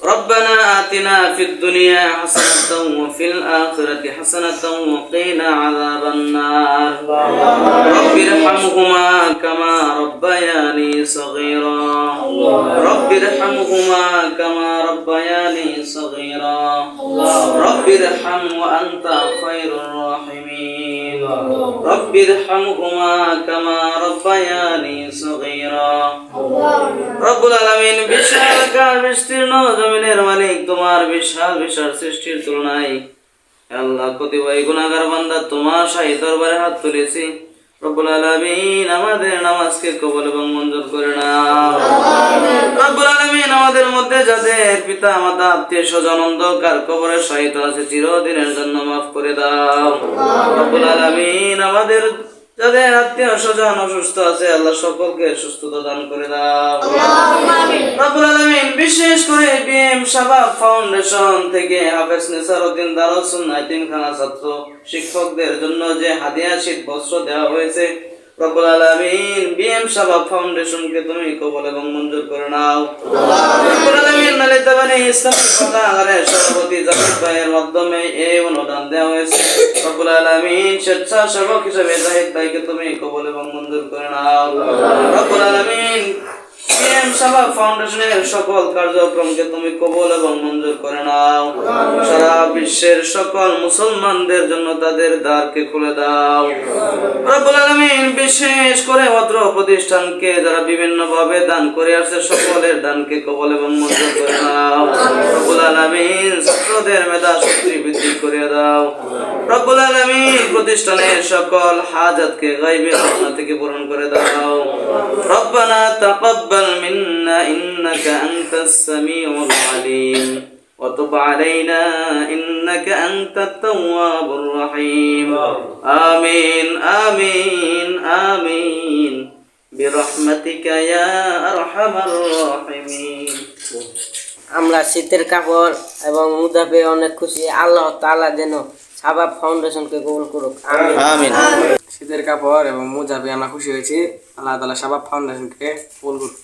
ربنا آتنا في الدنيا حسنة وفي الآخرة حسنة وقنا عذاب النار رب ارحمهما كما ربياني صغيرا رب ارحمهما كما ربياني صغيرا رب ارحم وأنت خير الراحمين رب ارحمهما كما ربياني صغيرا رب العالمين বিশাল আকাশ বিস্তীর্ণ জমিনের মালিক তোমার বিশাল বিশাল সৃষ্টির তুলনায় আল্লাহ কতিপয় গুনাহগার বান্দা তোমার শাহী দরবারে হাত তুলেছি রব্বুল আলামিন আমাদের নামাজকে কবুল এবং মঞ্জুর করে নাও রব্বুল আলামিন আমাদের মধ্যে যাদের পিতা মাতা আত্মীয় স্বজন অন্ধকার কবরে শায়িত আছে চিরদিনের জন্য মাফ করে দাও রব্বুল আলামিন আমাদের যাদের আত্মীয় স্বজন অসুস্থ আছে আল্লাহ সকলকে সুস্থতা দান করে দাও রব্বুল আলামিন বিশেষ করে বিএম শাবাব ফাউন্ডেশন থেকে হাফেজ নেসারউদ্দিন দারুস সুন্নাহ এতিমখানা ছাত্র শিক্ষকদের জন্য যে হাদিয়া শীত বস্ত্র দেওয়া হয়েছে রব্বুল আলামিন বিএম শাবাব ফাউন্ডেশনকে তুমি কবুল এবং মঞ্জুর করে নাও রব্বুল আলামিন নালিতাবানি ইসলামী পতাকার সভাপতি জাকির ভাইয়ের মাধ্যমে এই অনুদান দেওয়া হয়েছে রব্বুল আলামিন স্বেচ্ছাসেবক হিসেবে জাহিদ ভাইকে তুমি কবুল এবং মঞ্জুর করে নাও রব্বুল আলামিন বিএম শাবাব ফাউন্ডেশনের সকল কার্যক্রমকে তুমি কবুল এবং মঞ্জুর করে নাও সারা বিশ্বের সকল মুসলমানদের জন্য তাদের দ্বারকে খুলে দাও রব্বুল আলামিন বিশেষ করে অত্র প্রতিষ্ঠানকে যারা বিভিন্ন ভাবে দান করে আসছে সকলের দানকে কবুল এবং মঞ্জুর করে নাও রব্বুল আলামিন ছাত্রদের মেধা শক্তি বৃদ্ধি করে দাও রব্বুল আলামিন প্রতিষ্ঠানের সকল হাজাতকে গায়বী খাজনা থেকে পূরণ করে দাও রব্বানা তাকাব্বাল মিন্না ইন্নাকা আনতাস সামিউল আলিম ওয়া তুব আলাইনা ইন্নাকা আনতাত তাওয়াবুর রহিম আমিন আমিন আমিন বিরহমাতিকা ইয়া আরহামার রাহিমিন। আমরা শীতের কাপড় এবং মুদা পেয়ে অনেক খুশি। আল্লাহ তাআলা যেন শাবাব ফাউন্ডেশনকে কবুল করুক, আমিন। শীতের কাপড় এবং মোজা পেয়ে আমরা খুশি হয়েছি। আল্লাহ তাআলা শাবাব ফাউন্ডেশনকে কবুল করুক।